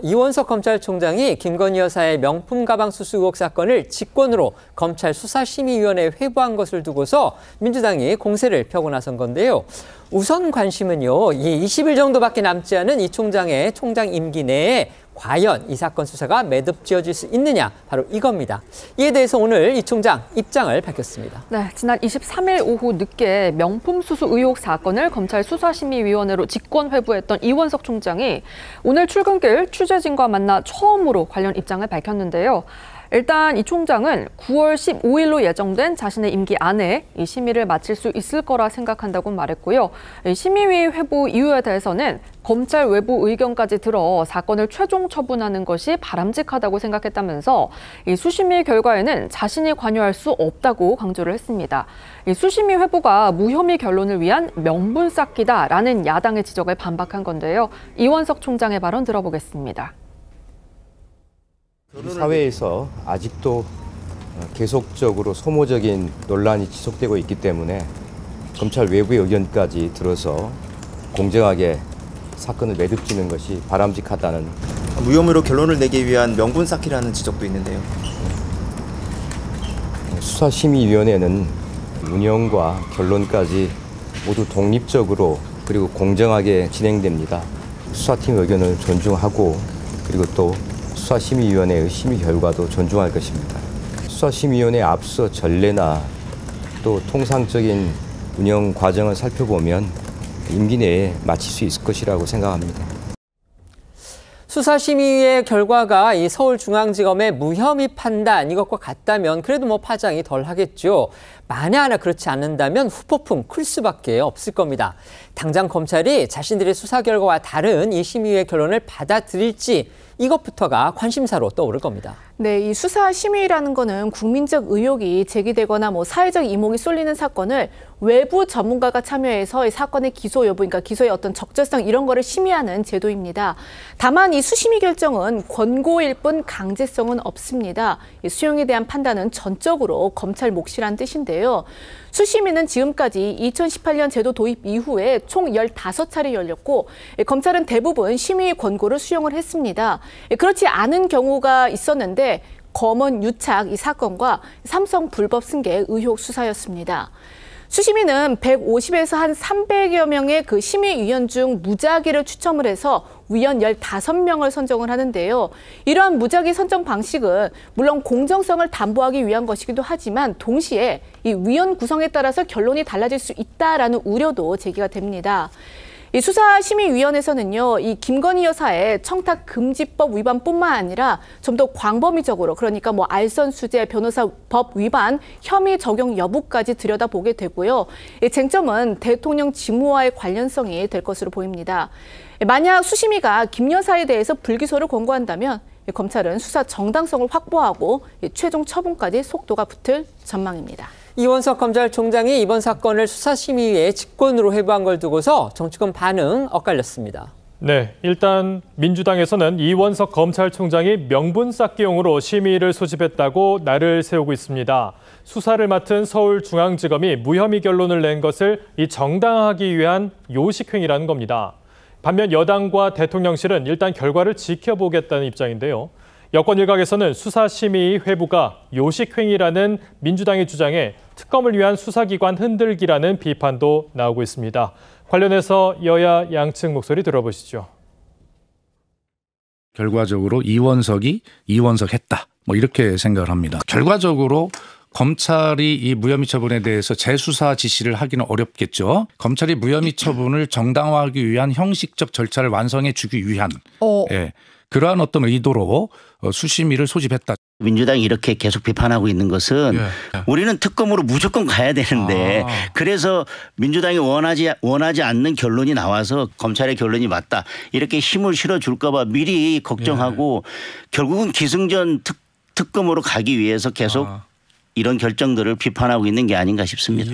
이원석 검찰총장이 김건희 여사의 명품 가방 수수 의혹 사건을 직권으로 검찰 수사심의위원회에 회부한 것을 두고서 민주당이 공세를 펴고 나선 건데요. 우선 관심은요, 이 20일 정도밖에 남지 않은 이 총장의 총장 임기 내에 과연 이 사건 수사가 매듭지어질 수 있느냐, 바로 이겁니다. 이에 대해서 오늘 이 총장 입장을 밝혔습니다. 네, 지난 23일 오후 늦게 명품 수수 의혹 사건을 검찰 수사심의위원회로 직권 회부했던 이원석 총장이 오늘 출근길 취재진과 만나 처음으로 관련 입장을 밝혔는데요. 일단 이 총장은 9월 15일로 예정된 자신의 임기 안에 이 심의를 마칠 수 있을 거라 생각한다고 말했고요. 심의위 회부 이유에 대해서는 검찰 외부 의견까지 들어 사건을 최종 처분하는 것이 바람직하다고 생각했다면서 이 수심위 결과에는 자신이 관여할 수 없다고 강조를 했습니다. 이 수심위 회부가 무혐의 결론을 위한 명분 쌓기다라는 야당의 지적에 반박한 건데요. 이원석 총장의 발언 들어보겠습니다. 사회에서 아직도 계속적으로 소모적인 논란이 지속되고 있기 때문에 검찰 외부의 의견까지 들어서 공정하게 사건을 매듭지는 것이 바람직하다는. 무혐의로 결론을 내기 위한 명분 쌓기라는 지적도 있는데요. 수사심의위원회는 운영과 결론까지 모두 독립적으로 그리고 공정하게 진행됩니다. 수사팀 의견을 존중하고 그리고 또 수사심의위원회의 심의 결과도 존중할 것입니다. 수사심의위원회에 앞서 전례나 또 통상적인 운영 과정을 살펴보면 임기 내에 마칠 수 있을 것이라고 생각합니다. 수사심의의 결과가 이 서울중앙지검의 무혐의 판단 이것과 같다면 그래도 뭐 파장이 덜 하겠죠. 만에 하나 그렇지 않는다면 후폭풍 클 수밖에 없을 겁니다. 당장 검찰이 자신들의 수사 결과와 다른 이 심의의 결론을 받아들일지 이것부터가 관심사로 떠오를 겁니다. 네, 이 수사심의라는 거는 국민적 의혹이 제기되거나 사회적 이목이 쏠리는 사건을 외부 전문가가 참여해서 이 사건의 기소 여부, 그러니까 기소의 어떤 적절성 이런 거를 심의하는 제도입니다. 다만 이 수심의 결정은 권고일 뿐 강제성은 없습니다. 이 수용에 대한 판단은 전적으로 검찰 몫이란 뜻인데요. 수심위는 지금까지 2018년 제도 도입 이후에 총 15차례 열렸고 검찰은 대부분 심의 권고를 수용을 했습니다. 그렇지 않은 경우가 있었는데 검언 유착 이 사건과 삼성 불법 승계 의혹 수사였습니다. 수심위는 150에서 한 300여 명의 그 심의위원 중 무작위를 추첨을 해서 위원 15명을 선정을 하는데요. 이러한 무작위 선정 방식은 물론 공정성을 담보하기 위한 것이기도 하지만 동시에 이 위원 구성에 따라서 결론이 달라질 수 있다라는 우려도 제기가 됩니다. 이 수사심의위원회에서는요, 이 김건희 여사의 청탁금지법 위반뿐만 아니라 좀 더 광범위적으로 그러니까 알선수재, 변호사법 위반, 혐의 적용 여부까지 들여다보게 되고요. 이 쟁점은 대통령 직무와의 관련성이 될 것으로 보입니다. 만약 수심위가 김 여사에 대해서 불기소를 권고한다면 검찰은 수사 정당성을 확보하고 최종 처분까지 속도가 붙을 전망입니다. 이원석 검찰총장이 이번 사건을 수사심의위에 직권으로 회부한 걸 두고서 정치권 반응 엇갈렸습니다. 네, 일단 민주당에서는 이원석 검찰총장이 명분 쌓기용으로 심의를 소집했다고 날을 세우고 있습니다. 수사를 맡은 서울중앙지검이 무혐의 결론을 낸 것을 정당화하기 위한 요식행위라는 겁니다. 반면 여당과 대통령실은 일단 결과를 지켜보겠다는 입장인데요. 여권 일각에서는 수사심의 회부가 요식행위라는 민주당의 주장에 특검을 위한 수사기관 흔들기라는 비판도 나오고 있습니다. 관련해서 여야 양측 목소리 들어보시죠. 결과적으로 이원석이 이원석했다. 이렇게 생각을 합니다. 결과적으로 검찰이 이 무혐의 처분에 대해서 재수사 지시를 하기는 어렵겠죠. 검찰이 무혐의 처분을 정당화하기 위한 형식적 절차를 완성해 주기 위한 그러한 어떤 의도로 수심위를 소집했다. 민주당이 이렇게 계속 비판하고 있는 것은 우리는 특검으로 무조건 가야 되는데 그래서 민주당이 원하지 않는 결론이 나와서 검찰의 결론이 맞다. 이렇게 힘을 실어줄까 봐 미리 걱정하고 결국은 기승전 특검으로 가기 위해서 계속 이런 결정들을 비판하고 있는 게 아닌가 싶습니다.